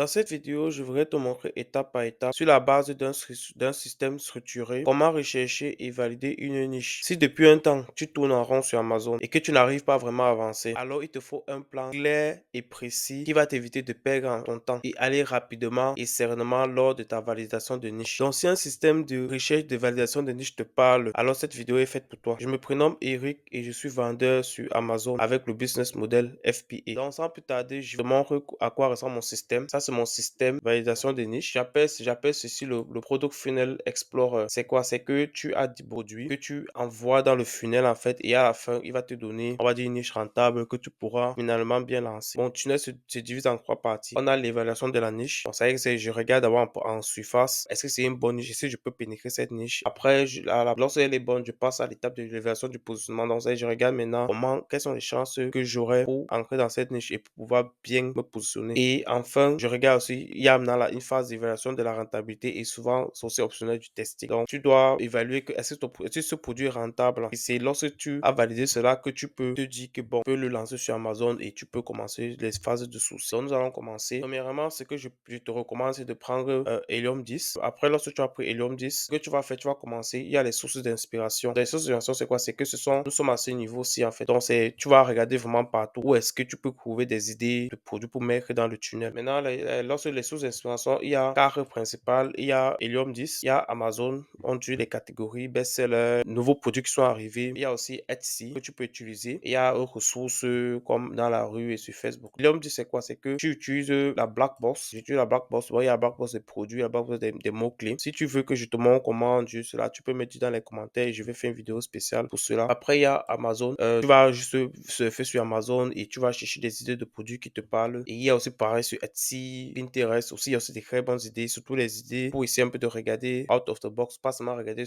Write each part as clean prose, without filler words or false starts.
Dans cette vidéo, je voudrais te montrer étape par étape, sur la base d'un système structuré, comment rechercher et valider une niche. Si depuis un temps, tu tournes en rond sur Amazon et que tu n'arrives pas vraiment à avancer, alors il te faut un plan clair et précis qui va t'éviter de perdre ton temps et aller rapidement et sereinement lors de ta validation de niche. Donc, si un système de recherche de validation de niche te parle, alors cette vidéo est faite pour toi. Je me prénomme Eric et je suis vendeur sur Amazon avec le business model FBA. Donc, sans plus tarder, je te montre à quoi ressemble mon système. Ça, c'est mon système validation de niche. J'appelle ceci le Product Funnel Explorer. C'est quoi? C'est que tu as des produits que tu envoies dans le funnel en fait et à la fin, il va te donner, on va dire, une niche rentable que tu pourras finalement bien lancer. Mon tunnel se divise en trois parties. On a l'évaluation de la niche. Donc, ça veut dire que je regarde d'abord en surface. Est-ce que c'est une bonne niche? Est-ce que je peux pénétrer cette niche? Après, lorsqu'elle est bonne, je passe à l'étape de l'évaluation du positionnement. Donc, ça, je regarde maintenant quelles sont les chances que j'aurai pour entrer dans cette niche et pour pouvoir bien me positionner. Et enfin, je regarde aussi, il y a maintenant une phase d'évaluation de la rentabilité et souvent, c'est aussi optionnel du testing. Donc, tu dois évaluer que est-ce que ce produit est rentable. Et c'est lorsque tu as validé cela que tu peux te dire que bon, tu peux le lancer sur Amazon et tu peux commencer les phases de sourcing. Donc, nous allons commencer. Premièrement, ce que je te recommande, c'est de prendre Helium 10. Après, lorsque tu as pris Helium 10, ce que tu vas faire, tu vas commencer. Il y a les sources d'inspiration. Les sources d'inspiration, c'est quoi? C'est que nous sommes à ce niveau-ci en fait. Donc, tu vas regarder vraiment partout où est-ce que tu peux trouver des idées de produits pour mettre dans le tunnel. Maintenant, lorsque les sources d'inspiration, il y a quatre principales. Il y a Helium 10, il y a Amazon, on dit les catégories best-seller, nouveaux produits qui sont arrivés. Il y a aussi Etsy que tu peux utiliser. Il y a autres ressources comme dans la rue et sur Facebook. Helium 10, c'est quoi? C'est que tu utilises la black box. J'utilise la black box. Bon, il y a la black box des produits, la black box des mots-clés. Si tu veux que je te montre comment utiliser cela, tu peux me dire dans les commentaires et je vais faire une vidéo spéciale pour cela. Après, il y a Amazon. Tu vas juste surfer sur Amazon et tu vas chercher des idées de produits qui te parlent. Et il y a aussi pareil sur Etsy, Pinterest aussi. Il y a aussi des très bonnes idées, surtout les idées pour essayer un peu de regarder out of the box, pas seulement regarder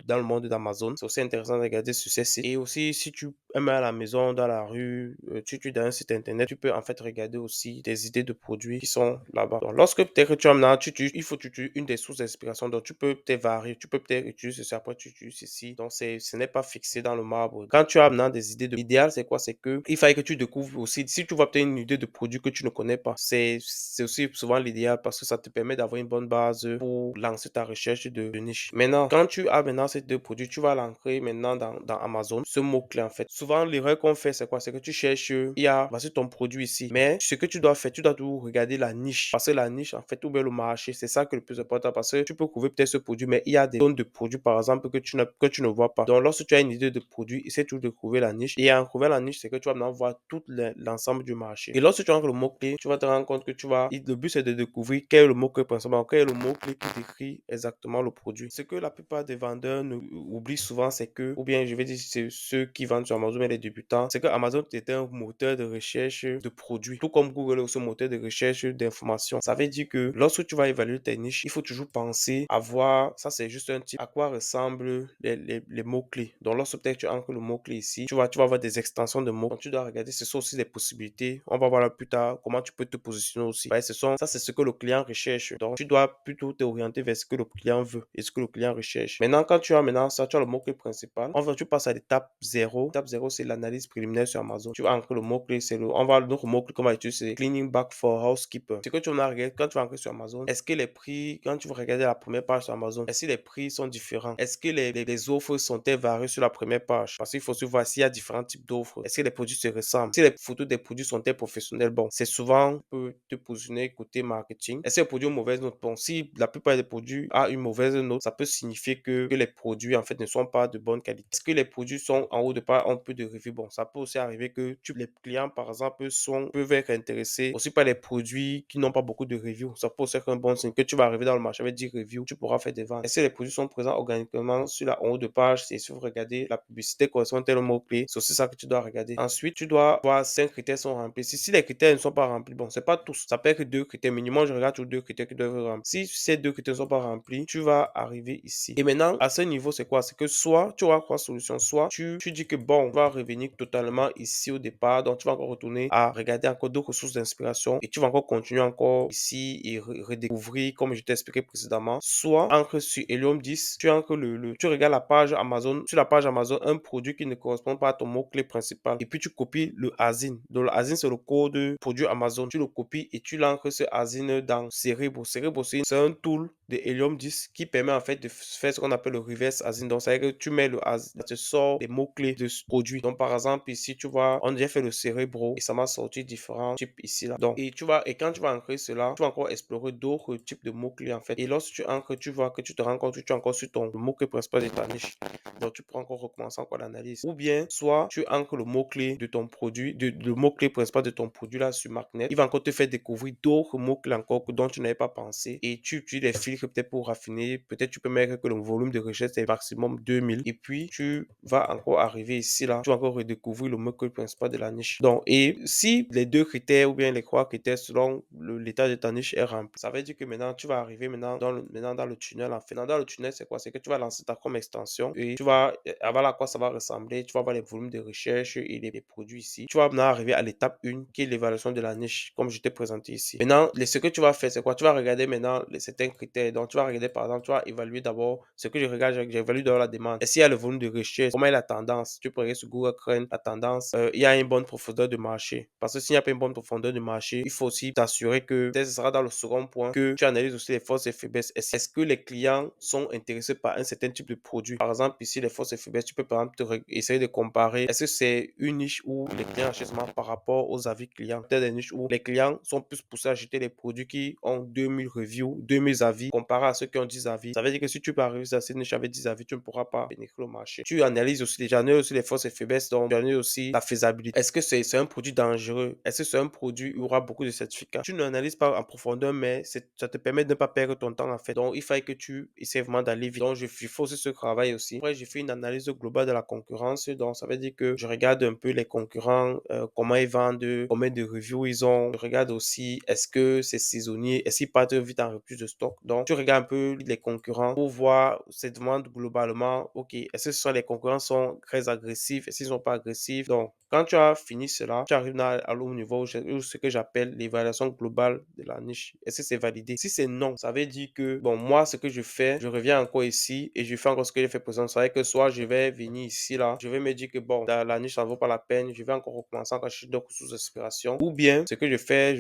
dans le monde d'Amazon. C'est aussi intéressant de regarder sur ces sites. Et aussi, si tu aimes à la maison, dans la rue, tu es dans un site internet, tu peux en fait regarder aussi des idées de produits qui sont là-bas. Donc, lorsque peut-être tu as maintenant, il faut que tu utilises une des sources d'inspiration. Donc, tu peux peut-être varier, tu peux peut-être utiliser ceci, après tu utilises ceci. Donc, ce n'est pas fixé dans le marbre. Quand tu as maintenant des idées l'idéal, c'est quoi? C'est que il fallait que tu découvres aussi, si tu vois peut-être une idée de produit que tu ne connais pas, c'est aussi souvent l'idéal parce que ça te permet d'avoir une bonne base pour lancer ta recherche de niche. Maintenant, quand tu as maintenant ces deux produits, tu vas l'ancrer maintenant dans Amazon, ce mot-clé en fait. Souvent, l'erreur qu'on fait, c'est quoi? C'est que tu cherches, il y a, voici ton produit ici. Mais ce que tu dois faire, tu dois toujours regarder la niche. Parce que la niche, en fait, ou bien le marché, c'est ça que le plus important. Parce que tu peux trouver peut-être ce produit, mais il y a des zones de produits, par exemple, que tu ne vois pas. Donc, lorsque tu as une idée de produit, essaie toujours de trouver la niche. Et en trouvant la niche, c'est que tu vas maintenant voir tout l'ensemble du marché. Et lorsque tu rentres le mot-clé, tu vas te rendre compte que le but, c'est de découvrir quel est le mot-clé principal, quel est le mot-clé qui décrit exactement le produit. Ce que la plupart des vendeurs oublient souvent, c'est que, ou bien je vais dire, c'est ceux qui vendent sur Amazon, mais les débutants, c'est que Amazon est un moteur de recherche de produits, tout comme Google est aussi un moteur de recherche d'informations. Ça veut dire que lorsque tu vas évaluer tes niches, il faut toujours penser à voir, ça c'est juste un type, à quoi ressemblent les mots-clés. Donc lorsque peut-être tu ancres le mot-clé ici, tu vas avoir des extensions de mots. Donc tu dois regarder, ce sont aussi des possibilités. On va voir là plus tard comment tu peux te positionner aussi. Ouais, ça c'est ce que le client recherche. Donc tu dois plutôt t'orienter vers ce que le client veut et ce que le client recherche. Maintenant, quand tu as maintenant ça, tu as le mot-clé principal. Tu passes à l'étape 0. L'étape 0, c'est l'analyse préliminaire sur Amazon. Tu vas ancrer le mot-clé, notre mot-clé qu'on va utiliser, c'est cleaning back for housekeeper. Ce que tu vas regarder quand tu vas ancrer sur Amazon, est-ce que les prix, quand tu vas regarder la première page sur Amazon, est-ce que les prix sont différents? Est-ce que les offres sont-elles variées sur la première page? Parce qu'il faut se voir s'il y a différents types d'offres. Est-ce que les produits se ressemblent? Si les photos des produits sont-elles professionnelles? Bon, c'est souvent, peut te positionner côté marketing. Est-ce que les produits ont une mauvaise note? Bon, si la plupart des produits ont une mauvaise note, ça peut signifier que les produits, en fait, ne sont pas de bonne qualité. Est-ce que les produits sont en haut de page, ont peu de reviews? Bon, ça peut aussi arriver que les clients, par exemple, peuvent être intéressés aussi par les produits qui n'ont pas beaucoup de reviews. Ça peut aussi être un bon signe que tu vas arriver dans le marché avec 10 reviews, tu pourras faire des ventes. Est-ce que les produits sont présents organiquement sur la en haut de page? C'est si vous regardez la publicité correspond tel mot-clé, c'est aussi ça que tu dois regarder. Ensuite, tu dois voir si 5 critères sont remplis. Si les critères ne sont pas remplis, bon, c'est pas tous. Ça peut être deux critères minimum. Je regarde tous deux critères qui doivent être remplis. Si ces deux critères ne sont pas remplis, tu vas arriver ici. Et maintenant, à ce niveau, c'est quoi? C'est que soit tu auras trois solutions, soit tu dis que bon, on va revenir totalement ici au départ. Donc, tu vas encore retourner à regarder encore d'autres sources d'inspiration et tu vas encore continuer encore ici et redécouvrir comme je t'ai expliqué précédemment. Soit, encre sur Helium 10, tu regardes la page Amazon, sur la page Amazon, un produit qui ne correspond pas à ton mot-clé principal et puis tu copies le ASIN. Donc, le ASIN, c'est le code produit Amazon. Tu le copies et tu tu l'ancres ce asine dans Cerebro. Cerebro, c'est un tool de Helium 10 qui permet en fait de faire ce qu'on appelle le reverse asine. Donc, c'est-à-dire que tu mets le asine, ça te sort des mots-clés de ce produit. Donc, par exemple, ici, tu vois, on a déjà fait le Cerebro et ça m'a sorti différents types ici, là. Donc, et quand tu vas ancrer cela, tu vas encore explorer d'autres types de mots-clés, en fait. Et lorsque tu ancres, tu vois que tu te rends compte que tu es encore sur ton mot-clé principal de ta niche. Donc, tu peux encore recommencer encore l'analyse. Ou bien, soit tu ancres le mot-clé de ton produit, le mot-clé principal de ton produit là sur MarkNet. Il va encore te faire découvrir d'autres mots-clés encore dont tu n'avais pas pensé. Et tu utilises les filtres peut-être pour raffiner. Peut-être tu peux mettre que le volume de recherche est maximum 2000. Et puis, tu vas encore arriver ici là. Tu vas encore redécouvrir le mot-clé principal de la niche. Donc, et si les deux critères ou bien les trois critères selon l'état de ta niche est rempli, ça veut dire que maintenant, tu vas arriver maintenant dans le tunnel. En fait, dans le tunnel, c'est quoi? C'est que tu vas lancer ta comme extension et tu vas, avant à quoi ça va ressembler, tu vas voir les volumes de recherche et les produits ici. Tu vas maintenant arriver à l'étape 1 qui est l'évaluation de la niche, comme je t'ai présenté ici. Maintenant, ce que tu vas faire, c'est quoi? Tu vas regarder maintenant certains critères. Donc, tu vas regarder, par exemple, tu vas évaluer d'abord ce que je regarde, j'évalue d'abord la demande. Est-ce qu'il y a le volume de recherche? Comment est la tendance? Tu peux regarder sur Google Crane la tendance. Il y a une bonne profondeur de marché. Parce que s'il n'y a pas une bonne profondeur de marché, il faut aussi t'assurer que, ce sera dans le second point, que tu analyses aussi les forces et faiblesses. Est-ce que les clients sont intéressés par un certain type de produit? Par exemple, ici, les forces et faiblesses, tu peux par exemple essayer de comparer. Est-ce que c'est une niche où les clients achètent par rapport aux avis clients? Peut-être des niches où les clients sont plus poussés à acheter les produits qui ont 2000 reviews, 2000 avis, comparé à ceux qui ont 10 avis. Ça veut dire que si tu peux arriver à cette niche avec 10 avis, tu ne pourras pas pénétrer le marché. Tu analyses aussi, les forces et faiblesses, donc tu analyses aussi la faisabilité. Est-ce que c'est un produit dangereux? Est-ce que c'est un produit où il y aura beaucoup de certificats? Tu n'analyses pas en profondeur, mais ça te permet de ne pas perdre ton temps en fait. Donc, il fallait que tu essaies vraiment d'aller vite. Donc, je fais aussi ce travail aussi. Après, j'ai fait une analyse globale de la concurrence. Donc, ça veut dire que je regarde un peu les concurrents, comment ils vendent, combien de reviews ils ont. Je regarde aussi, est-ce que c'est saisonnier? Est-ce qu'ils partent vite en rupture de stock? Donc, tu regardes un peu les concurrents pour voir cette demande globalement. OK, est-ce que les concurrents sont très agressifs? Est-ce qu'ils sont pas agressifs? Donc, quand tu as fini cela, tu arrives au niveau où ce que j'appelle l'évaluation globale de la niche. Est-ce que c'est validé? Si c'est non, ça veut dire que, bon, moi, ce que je fais, je reviens encore ici et je fais encore ce que j'ai fait présent. C'est vrai que soit je vais venir ici, là, je vais me dire que, bon, la niche, ça ne vaut pas la peine. Je vais encore recommencer quand je suis d'autres sources d'inspiration. Ou bien, ce que je fais,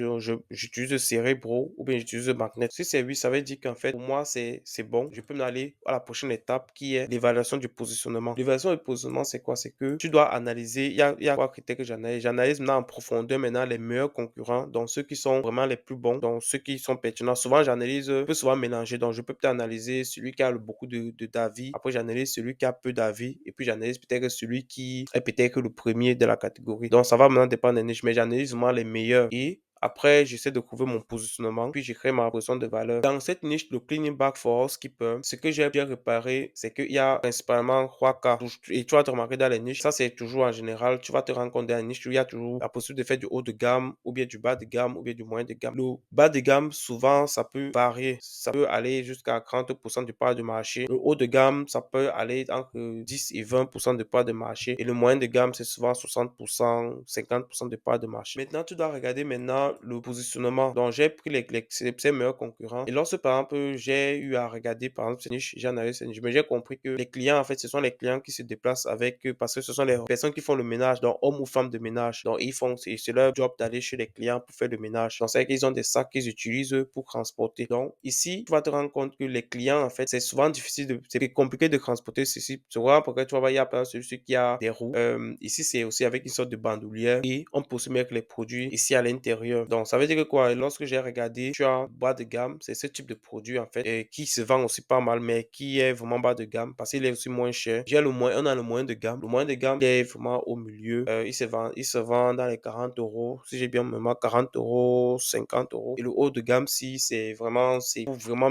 j'utilise le Cerebro ou bien j'utilise le Magnet. Si c'est oui, ça veut dire qu'en fait, pour moi, c'est bon. Je peux m'aller à la prochaine étape qui est l'évaluation du positionnement. L'évaluation du positionnement, c'est quoi? C'est que tu dois analyser. Il y a trois critères que j'analyse. J'analyse maintenant en profondeur maintenant les meilleurs concurrents, donc ceux qui sont vraiment les plus bons, donc ceux qui sont pertinents. Souvent, j'analyse, je peux souvent mélanger. Donc, je peux peut-être analyser celui qui a beaucoup d'avis. Après, j'analyse celui qui a peu d'avis. Et puis, j'analyse peut-être celui qui est peut-être le premier de la catégorie. Donc, ça va maintenant dépendre des niches, mais j'analyse vraiment les meilleurs. Et après, j'essaie de trouver mon positionnement, puis je crée ma position de valeur. Dans cette niche, le cleaning back for housekeeper, ce que j'ai bien réparé, c'est qu'il y a principalement trois cas. Et tu vas te remarquer dans les niches, ça c'est toujours en général, tu vas te rendre compte dans les niches où il y a toujours la possibilité de faire du haut de gamme, ou bien du bas de gamme, ou bien du moyen de gamme. Le bas de gamme, souvent, ça peut varier. Ça peut aller jusqu'à 30% du part de marché. Le haut de gamme, ça peut aller entre 10 et 20% de part de marché. Et le moyen de gamme, c'est souvent 60%, 50% de part de marché. Maintenant, tu dois regarder maintenant le positionnement. Donc, j'ai pris ces meilleurs concurrents. Et lorsque, par exemple, j'ai eu à regarder, par exemple, ces niches, j'ai analysé ces niches, mais j'ai compris que les clients, en fait, ce sont les clients qui se déplacent avec eux parce que ce sont les personnes qui font le ménage, donc hommes ou femmes de ménage. Donc, c'est leur job d'aller chez les clients pour faire le ménage. Donc, c'est qu'ils ont des sacs qu'ils utilisent pour transporter. Donc, ici, tu vas te rendre compte que les clients, en fait, c'est souvent difficile c'est compliqué de transporter ceci. Tu vois, pourquoi tu vas voir, il y a par exemple celui qui a des roues. Ici, c'est aussi avec une sorte de bandoulière et on peut aussi mettre les produits ici à l'intérieur. Donc, ça veut dire que quoi? Lorsque j'ai regardé, tu as bas de gamme, c'est ce type de produit en fait, qui se vend aussi pas mal, mais qui est vraiment bas de gamme parce qu'il est aussi moins cher. On a le moyen de gamme. Le moyen de gamme est vraiment au milieu. Il se vend dans les 40 euros. Si j'ai bien mémoire, 40 euros, 50 euros. Et le haut de gamme, si c'est vraiment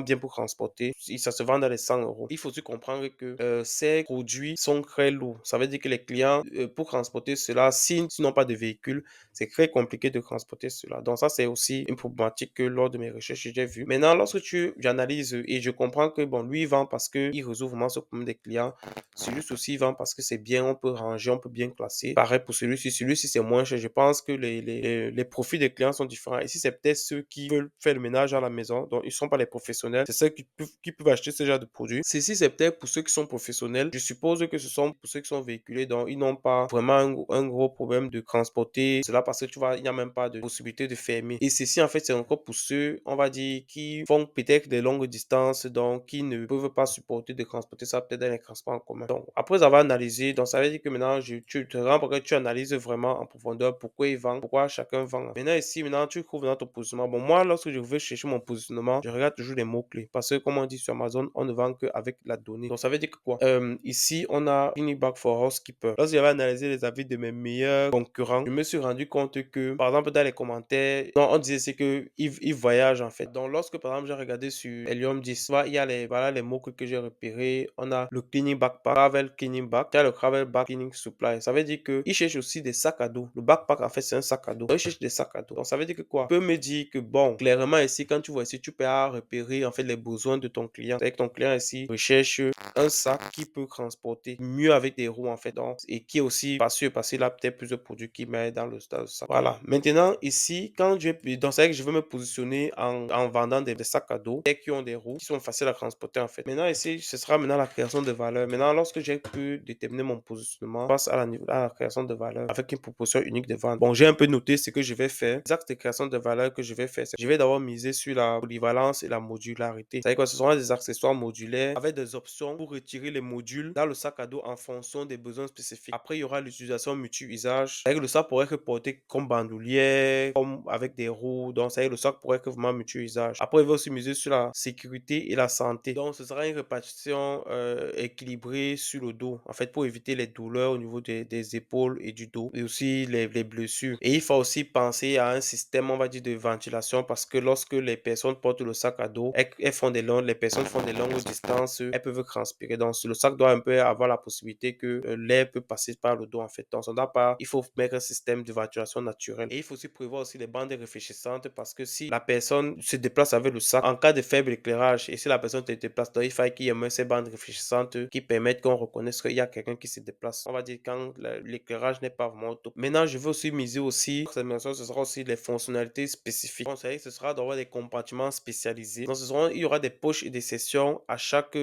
bien pour transporter, si ça se vend dans les 100 euros. Il faut aussi comprendre que ces produits sont très lourds. Ça veut dire que les clients, pour transporter cela, s'ils n'ont pas de véhicule, c'est très compliqué de transporter cela. Donc ça, c'est aussi une problématique que lors de mes recherches, j'ai vu. Maintenant, lorsque j'analyse et je comprends que bon, lui, il vend parce qu'il résout vraiment ce problème des clients. Celui-ci aussi, il vend parce que c'est bien, on peut ranger, on peut bien classer. Pareil pour celui-ci. Celui-ci, c'est moins cher. Je pense que les profits des clients sont différents. Ici, c'est peut-être ceux qui veulent faire le ménage à la maison. Donc, ils ne sont pas les professionnels. C'est ceux qui peuvent acheter ce genre de produit. Ceci, c'est peut-être pour ceux qui sont professionnels. Je suppose que ce sont pour ceux qui sont véhiculés. Donc, ils n'ont pas vraiment un gros problème de transporter cela parce que tu vois, il n'y a même pas de possibilité possibilité de fermer. Et ceci, en fait, c'est encore pour ceux, on va dire, qui font peut-être des longues distances, donc qui ne peuvent pas supporter de transporter ça peut-être dans les transports en commun. Donc, après avoir analysé, donc ça veut dire que maintenant, tu te rends compte que tu analyses vraiment en profondeur pourquoi ils vendent, pourquoi chacun vend. Maintenant, ici, maintenant, tu trouves dans ton positionnement. Bon, moi, lorsque je veux chercher mon positionnement, je regarde toujours les mots-clés. Parce que, comme on dit sur Amazon, on ne vend qu'avec la donnée. Donc, ça veut dire que quoi? Ici, on a Cleaning Bag for Housekeeper. Lorsque j'avais analysé les avis de mes meilleurs concurrents, je me suis rendu compte que, par exemple, dans les commentaires, non, on disait c'est que ils voyagent en fait. Donc, lorsque, par exemple, j'ai regardé sur Helium 10, il y a voilà, les mots que j'ai repérés. On a le Cleaning Backpack, Travel Cleaning Bag, il y a le Travel Bag Cleaning Supply. Ça veut dire qu'ils cherchent aussi des sacs à dos. Le backpack, en fait, c'est un sac à dos. Donc, ils cherchent des sacs à dos. Donc, ça veut dire que quoi? Tu peux me dire que, bon, clairement ici, quand tu vois ici, tu peux repérer en fait les besoins de ton client. C'est que ton client ici recherche un sac qui peut transporter mieux avec des roues en fait. Donc, et qui est aussi pas sûr parce qu'il a peut-être plus de produits qu'il met dans le sac. Voilà. Maintenant, ici, quand je donc c'est vrai que je veux me positionner en vendant des sacs à dos et qui ont des roues qui sont faciles à transporter en fait. Maintenant, ici, ce sera maintenant la création de valeur. Maintenant, lorsque j'ai pu déterminer mon positionnement face à la création de valeur avec une proposition unique de vente. Bon, j'ai un peu noté ce que je vais faire. Les axes de création de valeur que je vais faire, je vais d'abord miser sur la polyvalence et la modularité. C'est-à-dire que ce seront des accessoires modulaires avec des options pour retirer les modules dans le sac à dos en fonction des besoins spécifiques. Après, il y aura l'utilisation multi-usage. C'est-à-dire que le sac pourrait être porté comme bandoulière, comme avec des roues. Donc, c'est-à-dire que le sac pourrait être vraiment multi-usage. Après, il va aussi miser sur la sécurité et la santé. Donc, ce sera une répartition équilibrée sur le dos, en fait, pour éviter les douleurs au niveau des épaules et du dos, et aussi les blessures. Et il faut aussi penser à un système, on va dire, de ventilation, parce que lorsque les personnes portent le sac à dos, les personnes font des longues distances, elles peuvent transpirer. Donc, le sac doit un peu avoir la possibilité que l'air peut passer par le dos, en fait. Donc, ça doit pas, il faut mettre un système de ventilation naturel. Et il faut aussi prévoir aussi les bandes réfléchissantes, parce que si la personne se déplace avec le sac, en cas de faible éclairage, et si la personne se déplace, donc il faut qu'il y ait ces bandes réfléchissantes qui permettent qu'on reconnaisse qu'il y a quelqu'un qui se déplace. On va dire quand l'éclairage n'est pas vraiment top. Maintenant, je veux aussi miser aussi, cette mention, ce sera aussi les fonctionnalités spécifiques. Donc, ce sera d'avoir des compartiments spécialisés. Donc, il y aura des poches et des sections à chaque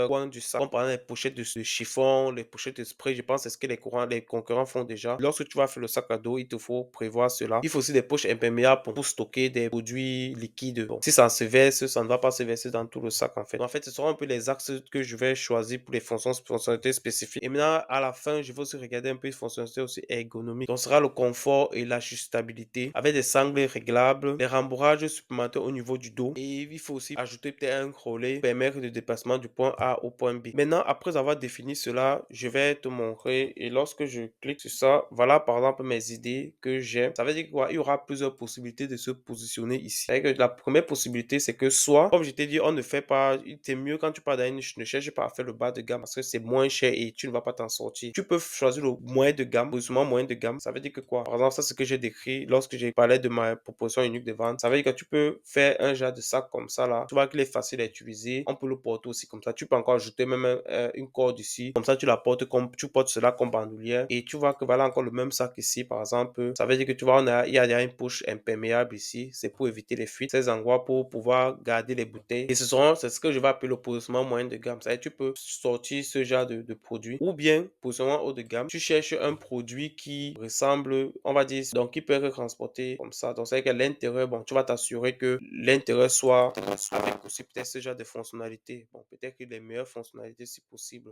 coin du sac. Comme par exemple les pochettes de chiffon, les pochettes de spray, je pense que c'est ce que les concurrents font déjà. Lorsque tu vas faire le sac à dos, il te faut prévoir cela. Il faut aussi des poches imperméables pour stocker des produits liquides. Bon, si ça se verse, ça ne va pas se verser dans tout le sac en fait. Donc, en fait, ce seront un peu les axes que je vais choisir pour les fonctionnalités spécifiques. Et maintenant, à la fin, je vais aussi regarder un peu les fonctionnalités aussi ergonomiques. Donc, ce sera le confort et l'ajustabilité avec des sangles réglables, les rembourrages supplémentaires au niveau du dos. Et il faut aussi ajouter peut-être un relais pour permettre le déplacement du point A au point B. Maintenant, après avoir défini cela, je vais te montrer. Et lorsque je clique sur ça, voilà par exemple mes idées que j'ai. Ça veut dire quoi? Il y aura plusieurs possibilités de se positionner ici. C'est-à-dire que la première possibilité, c'est que soit, comme je t'ai dit, on ne fait pas, c'est mieux quand tu pars dans une niche, ne cherche pas à faire le bas de gamme parce que c'est moins cher et tu ne vas pas t'en sortir. Tu peux choisir le moyen de gamme, positionnement moyen de gamme. Ça veut dire que quoi? Par exemple, ça, c'est ce que j'ai décrit lorsque j'ai parlé de ma proposition unique de vente. Ça veut dire que tu peux faire un genre de sac comme ça là. Tu vois qu'il est facile à utiliser. On peut le porter aussi comme ça. Tu peux encore ajouter même une corde ici. Comme ça, tu la portes comme, tu portes cela comme bandoulière. Et tu vois que voilà encore le même sac ici, par exemple. Ça veut dire que tu vois, il y a une poche imperméable ici. C'est pour éviter les fuites. Ces endroits pour pouvoir garder les bouteilles. Et c'est ce que je vais appeler le positionnement moyen de gamme. Ça veut dire que tu peux sortir ce genre de produit. Ou bien, positionnement haut de gamme, tu cherches un produit qui ressemble, on va dire, donc qui peut être transporté comme ça. Donc, c'est que l'intérieur, bon, tu vas t'assurer que l'intérieur soit avec aussi peut-être ce genre de fonctionnalités. Bon, peut-être que les meilleures fonctionnalités si possible.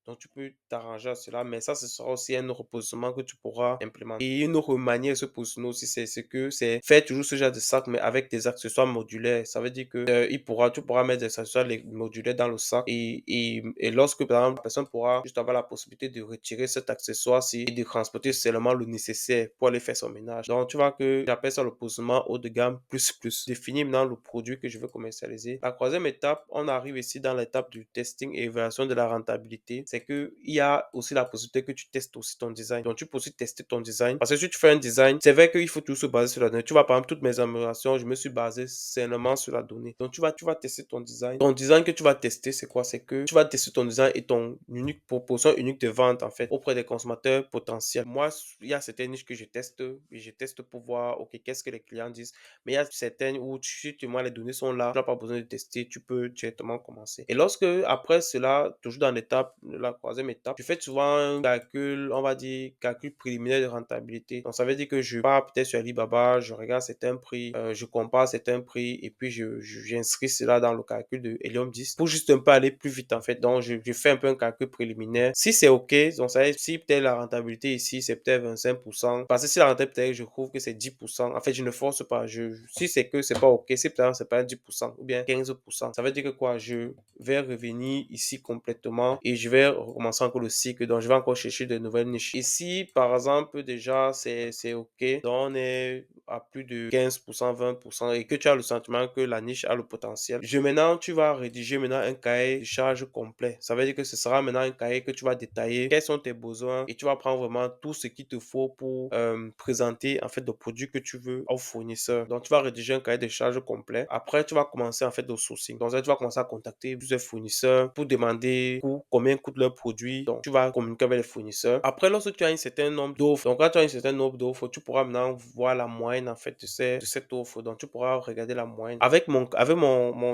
Donc, tu peux t'arranger à cela, mais ça, ce sera aussi un repositionnement que tu pourras implémenter. Et une autre manière de se positionner aussi, c'est faire toujours ce genre de sac, mais avec des accessoires modulaires. Ça veut dire que tu pourras mettre des accessoires modulaires dans le sac et lorsque, par exemple, la personne pourra juste avoir la possibilité de retirer cet accessoire-ci et de transporter seulement le nécessaire pour aller faire son ménage. Donc, tu vois que j'appelle ça le positionnement haut de gamme plus plus. Définir maintenant le produit que je veux commercialiser. La troisième étape, on arrive ici dans l'étape du testing et évaluation de la rentabilité. C'est que il y a aussi la possibilité que tu testes aussi ton design. Donc, tu peux aussi tester ton design. Parce que si tu fais un design, c'est vrai qu'il faut tout se baser sur la donnée. Tu vois, par exemple, toutes mes améliorations, je me suis basé seulement sur la donnée. Donc, tu vas tester ton design. Ton design que tu vas tester, c'est quoi? C'est que tu vas tester ton design et ton unique proposition unique de vente, en fait, auprès des consommateurs potentiels. Moi, il y a certaines niches que je teste et je teste pour voir, OK, qu'est-ce que les clients disent. Mais il y a certaines où, si tu vois, les données sont là, tu n'as pas besoin de tester, tu peux directement commencer. Et lorsque, après cela, toujours dans l'étape, la troisième étape, je fais souvent un calcul, on va dire, calcul préliminaire de rentabilité. Donc, ça veut dire que je pars peut-être sur Alibaba, je regarde certains prix, je compare certains prix et puis j'inscris cela dans le calcul de Helium 10 pour juste un peu aller plus vite en fait. Donc, je fais un peu un calcul préliminaire. Si c'est OK, donc ça veut dire si peut-être la rentabilité ici, c'est peut-être 25%. Parce que si la rentabilité, peut-être, je trouve que c'est 10%. En fait, je ne force pas. Si c'est que c'est pas OK, si peut-être c'est pas 10% ou bien 15%, ça veut dire que quoi, je vais revenir ici complètement et je vais recommencer encore le cycle. Donc, je vais encore chercher de nouvelles niches. Ici, par exemple, déjà, c'est OK. Donc, on est à plus de 15%, 20% et que tu as le sentiment que la niche a le potentiel. Maintenant, tu vas rédiger maintenant un cahier de charge complet. Ça veut dire que ce sera maintenant un cahier que tu vas détailler quels sont tes besoins et tu vas prendre vraiment tout ce qu'il te faut pour présenter en fait le produit que tu veux au fournisseur. Donc, tu vas rédiger un cahier de charge complet. Après, tu vas commencer en fait au sourcing. Donc, là, tu vas commencer à contacter plusieurs fournisseurs pour demander combien coûte leur produit. Donc, tu vas communiquer avec les fournisseurs. Après, lorsque tu as un certain nombre d'offres, donc quand tu as un certain nombre d'offres, tu pourras maintenant voir la moyenne en fait de cette offre. Donc, tu pourras regarder la moyenne.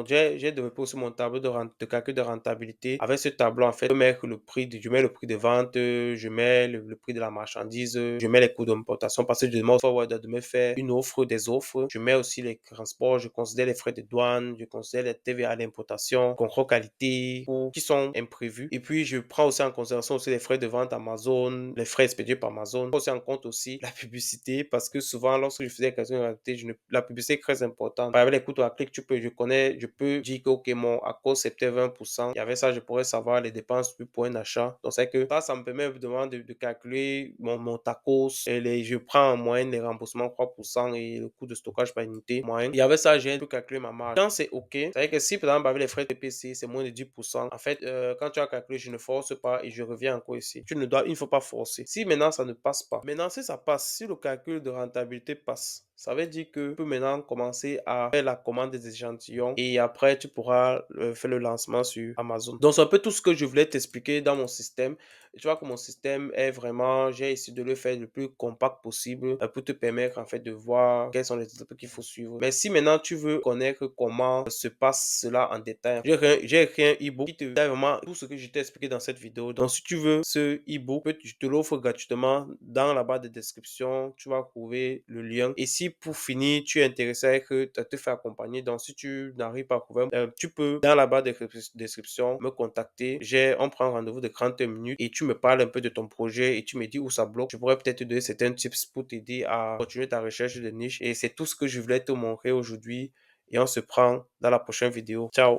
J'ai développé aussi mon tableau de calcul de rentabilité. Avec ce tableau, en fait, je mets le prix de vente, je mets le prix de la marchandise, je mets les coûts d'importation parce que je demande au forwarder de me faire une offre, des offres. Je mets aussi les transports, je considère les frais de douane, je considère les TVA à l'importation, contrôle qualité, qui sont imprévus. Et puis, je prends aussi en considération aussi les frais de vente Amazon, les frais expédiés par Amazon. Je prends aussi en compte aussi la publicité parce que souvent, lorsque je faisais la question de réalité, la publicité est très importante. Par exemple, les coûts à clic, je peux dire que, ok, à cause c'est peut-être 20%. Et avec ça, je pourrais savoir les dépenses pour un achat. Donc, c'est que ça me permet évidemment de calculer mon tacos et je prends en moyenne les remboursements 3% et le coût de stockage par unité moyenne. Et avec ça, j'ai pu calculer ma marge. Quand c'est OK, c'est-à-dire que si, par exemple, avec les frais de PPC, c'est moins de 10%, en fait, quand tu as calculé, je ne force pas et je reviens encore ici. Il ne faut pas forcer. Si maintenant, ça ne passe pas. Maintenant, si ça passe, si le calcul de rentabilité passe, ça veut dire que tu peux maintenant commencer à faire la commande des échantillons et après tu pourras faire le lancement sur Amazon. Donc c'est un peu tout ce que je voulais t'expliquer dans mon système. Tu vois que mon système est vraiment, j'ai essayé de le faire le plus compact possible pour te permettre en fait de voir quelles sont les étapes qu'il faut suivre. Mais si maintenant tu veux connaître comment se passe cela en détail, j'ai écrit un e-book qui te donne vraiment tout ce que je t'ai expliqué dans cette vidéo. Donc si tu veux ce e-book, je te l'offre gratuitement dans la barre de description. Tu vas trouver le lien. Et si pour finir, tu es intéressé à te faire accompagner, donc si tu n'arrives pas à trouver, tu peux dans la barre de description me contacter. On prend un rendez-vous de 30 minutes et tu me parles un peu de ton projet et tu me dis où ça bloque. Je pourrais peut-être te donner certains tips pour t'aider à continuer ta recherche de niche. Et c'est tout ce que je voulais te montrer aujourd'hui et on se prend dans la prochaine vidéo. Ciao!